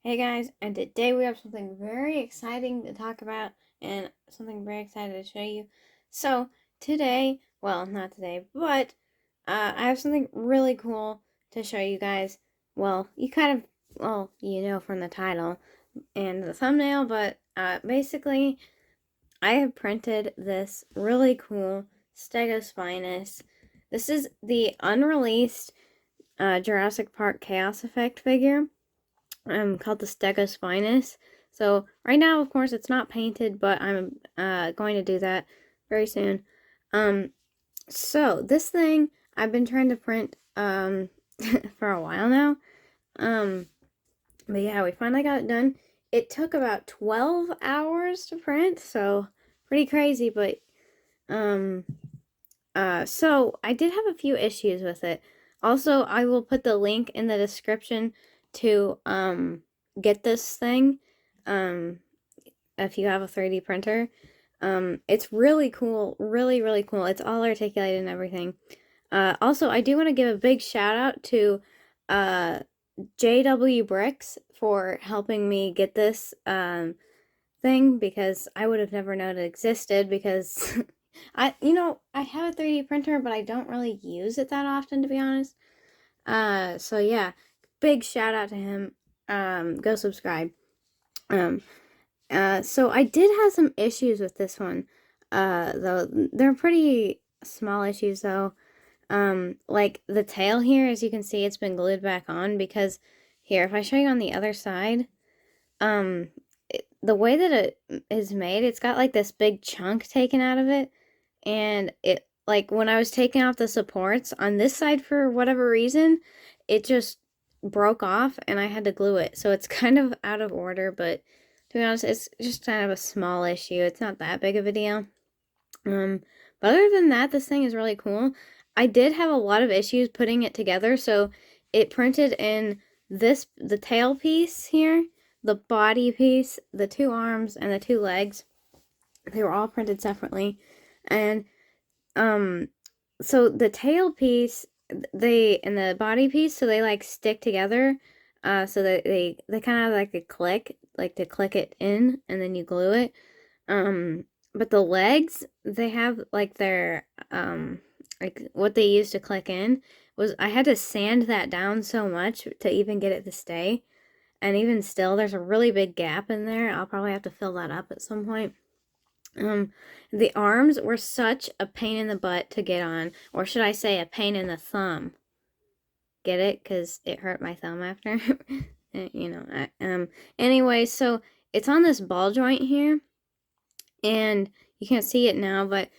Hey guys, and today we have something very exciting to talk about and something very exciting to show you. So, today, well, not today, but I have something really cool to show you guys. Well, you know from the title and the thumbnail, but basically, I have printed this really cool Stegospinus. This is the unreleased Jurassic Park Chaos Effect figure called the Stegospinus. So right now, of course, it's not painted, but I'm going to do that very soon. Um, so this thing I've been trying to print for a while now. Um, but yeah, we finally got it done. It took about 12 hours to print, so pretty crazy, but um so I did have a few issues with it. Also, I will put the link in the description to get this thing um if you have a 3D printer. It's really cool, really cool. It's all articulated and everything. Also, I do want to give a big shout out to uh JW Bricks for helping me get this thing because I would have never known it existed because I have a 3D printer, but I don't really use it that often, to be honest. So yeah, big shout out to him. Go subscribe. Um, so I did have some issues with this one. Though they're pretty small issues though. Like the tail here, as you can see, it's been glued back on because here, if I show you on the other side, um, the way that it is made, it's got like this big chunk taken out of it, and it like when I was taking off the supports on this side for whatever reason, it just broke off and I had to glue it. So it's kind of out of order, but to be honest, it's just kind of a small issue. It's not that big of a deal. Um, but other than that, this thing is really cool. I did have a lot of issues putting it together, so it printed in the tail piece here, the body piece, the two arms, and the two legs. They were all printed separately. And so the tail piece, they and the body piece, so they like stick together. So that they kind of like a click, like to click it in, and then you glue it. But the legs, they have like their like what they use to click in was I had to sand that down so much to even get it to stay. And even still, there's a really big gap in there. I'll probably have to fill that up at some point. Um, the arms were such a pain in the butt to get on, or should I say a pain in the thumb. Get it? Because it hurt my thumb after. Anyway, so it's on this ball joint here, and you can't see it now, but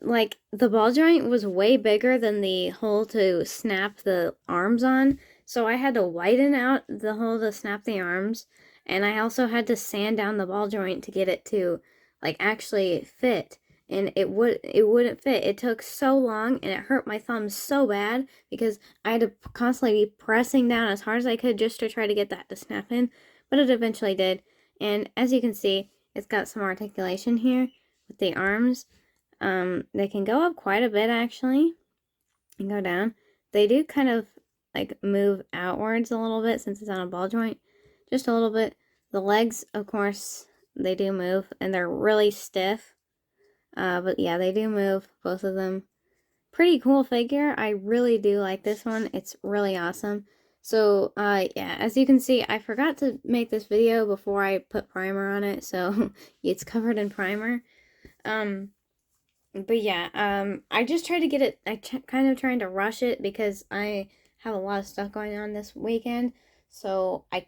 like the ball joint was way bigger than the hole to snap the arms on, so I had to widen out the hole to snap the arms, and I also had to sand down the ball joint to get it to like actually fit. And it wouldn't fit. It took so long and it hurt my thumb so bad because I had to constantly be pressing down as hard as I could just to try to get that to snap in, but it eventually did. And as you can see, it's got some articulation here with the arms. They can go up quite a bit actually and go down. They do kind of like move outwards a little bit since it's on a ball joint, just a little bit. The legs, of course, they do move and they're really stiff. But yeah, they do move, both of them. Pretty cool figure. I really do like this one. It's really awesome. So, yeah, as you can see, I forgot to make this video before I put primer on it, so it's covered in primer. But yeah, I just tried to get it, kind of trying to rush it because I have a lot of stuff going on this weekend, so I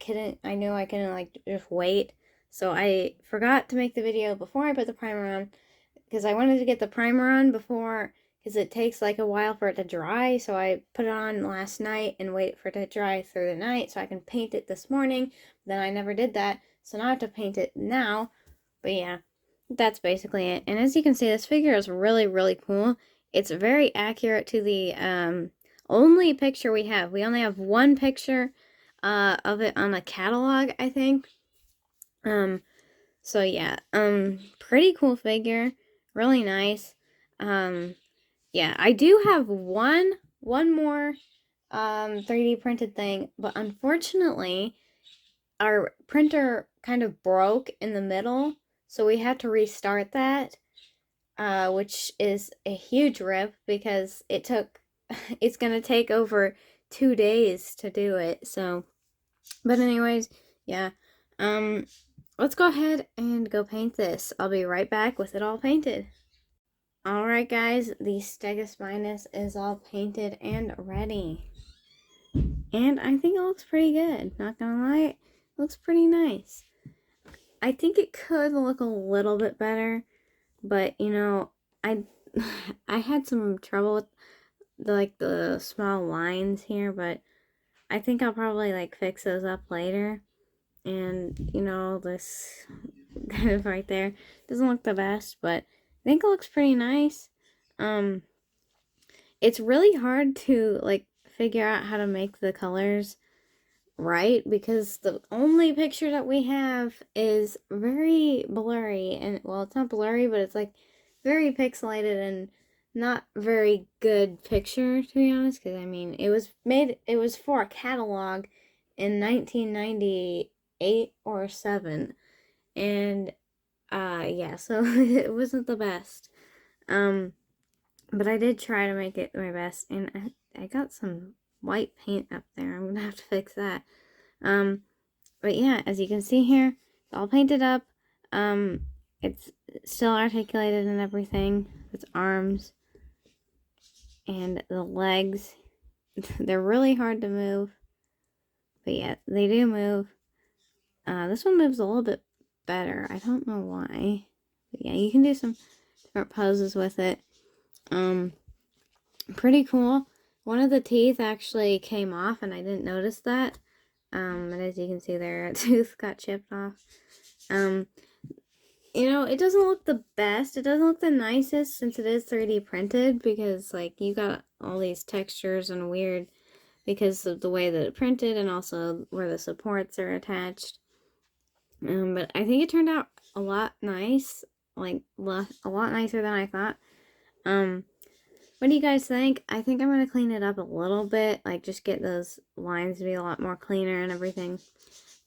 knew I couldn't, like, just wait. So I forgot to make the video before I put the primer on, because I wanted to get the primer on before, because it takes, like, a while for it to dry, so I put it on last night and waited for it to dry through the night so I can paint it this morning. Then I never did that, so now I have to paint it now. But yeah, that's basically it. And as you can see, this figure is really cool. It's very accurate to the only picture we have. We only have one picture of it on the catalog, I think. So yeah, pretty cool figure. Really nice. Yeah, I do have one more 3D printed thing, but unfortunately, our printer kind of broke in the middle, so we had to restart that, which is a huge rip because it's gonna take over 2 days to do it. So, but anyways, yeah. Let's go ahead and go paint this. I'll be right back with it all painted. Alright guys, the Stegospinus is all painted and ready. And I think it looks pretty good. Not gonna lie, it looks pretty nice. I think it could look a little bit better, but you know, I I had some trouble with the small lines here, but I think I'll probably like fix those up later. And you know, this kind of right there doesn't look the best, but I think it looks pretty nice. It's really hard to like figure out how to make the colors right because the only picture that we have is very blurry, and well, it's not blurry, but it's like very pixelated and not very good picture, to be honest, because I mean it was for a catalog in 1998 or 7, and yeah, so it wasn't the best. But I did try to make it my best, and I got some white paint up there. I'm gonna have to fix that. But yeah, as you can see here, it's all painted up. It's still articulated and everything. Its arms and the legs. They're really hard to move. But yeah, they do move. This one moves a little bit better. I don't know why. But yeah, you can do some different poses with it. Pretty cool. One of the teeth actually came off and I didn't notice that. And as you can see there, a tooth got chipped off. You know, it doesn't look the best. It doesn't look the nicest since it is 3D printed because like you got all these textures and weird because of the way that it printed and also where the supports are attached. But I think it turned out a lot nice, like a lot nicer than I thought. What do you guys think? I think I'm going to clean it up a little bit, like just get those lines to be a lot more cleaner and everything.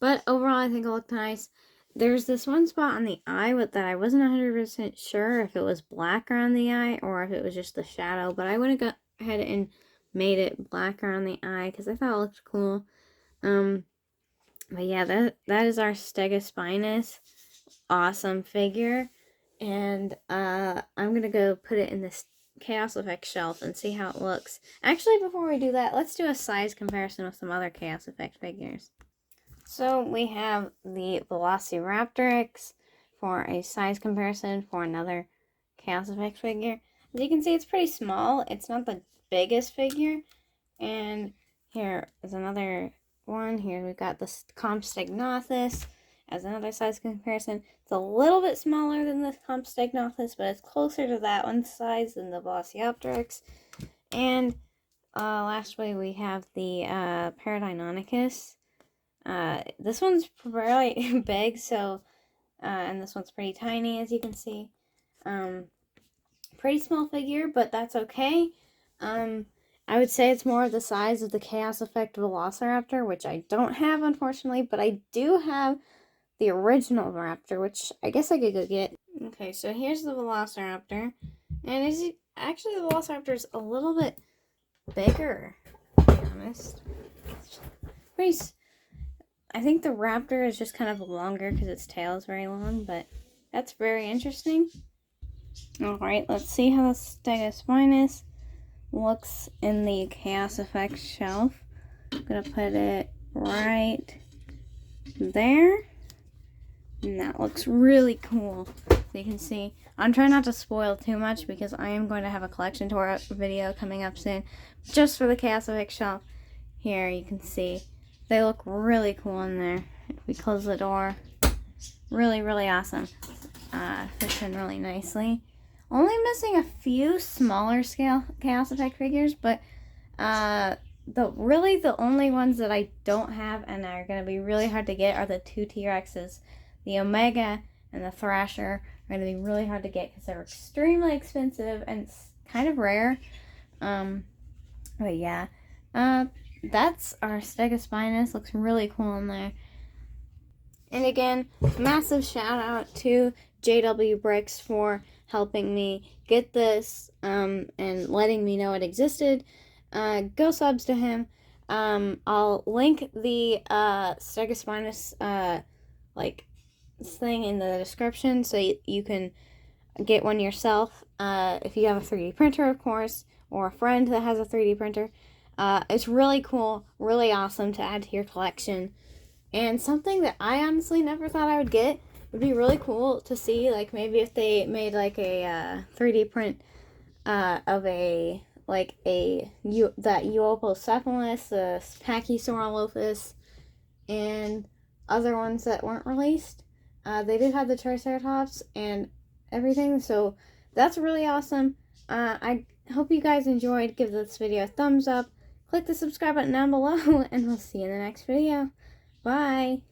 But overall, I think it looked nice. There's this one spot on the eye that I wasn't 100% sure if it was black around the eye or if it was just the shadow, but I went and got ahead and made it black around the eye because I thought it looked cool. But yeah, that is our Stegospinus. Awesome figure. And I'm going to go put it in this Chaos Effects shelf and see how it looks. Actually, before we do that, let's do a size comparison with some other Chaos Effects figures. So we have the Velociraptor for a size comparison for another Chaos Effects figure. As you can see, it's pretty small. It's not the biggest figure. And here is another one. Here we've got the Stegospinus as another size comparison. It's a little bit smaller than the Stegospinus, but it's closer to that one size than the Velociraptor. And lastly, we have the Paradeinonychus. This one's really big, so and this one's pretty tiny, as you can see. Pretty small figure, but that's okay. I would say it's more the size of the Chaos Effect Velociraptor, which I don't have, unfortunately, but I do have the original Raptor, which I guess I could go get. Okay, so here's the Velociraptor, and actually the Velociraptor is a little bit bigger, to be honest. I think the Raptor is just kind of longer because its tail is very long, but that's very interesting. Alright, let's see how the Stegospinus looks in the Chaos Effects shelf. I'm going to put it right there. And that looks really cool. So you can see, I'm trying not to spoil too much because I am going to have a collection tour video coming up soon. Just for the Chaos Effects shelf. Here you can see. They look really cool in there. If we close the door, really, really awesome. Fits in really nicely. Only missing a few smaller scale Chaos Effect figures, but the only ones that I don't have and are going to be really hard to get are the two T-Rexes. The Omega and the Thrasher are going to be really hard to get because they're extremely expensive and it's kind of rare. But yeah, that's our Stegospinus. Looks really cool in there. And again, massive shout out to JW Bricks for helping me get this and letting me know it existed. Go subs to him. I'll link the Stegospinus thing in the description so you can get one yourself. If you have a 3D printer, of course, or a friend that has a 3D printer. It's really cool, really awesome to add to your collection. And something that I honestly never thought I would get would be really cool to see, like maybe if they made like a 3D print of that Euoplocephalus, the Pachysaurolophus, and other ones that weren't released. They did have the Triceratops and everything, so that's really awesome. I hope you guys enjoyed. Give this video a thumbs up. Click the subscribe button down below, and we'll see you in the next video. Bye!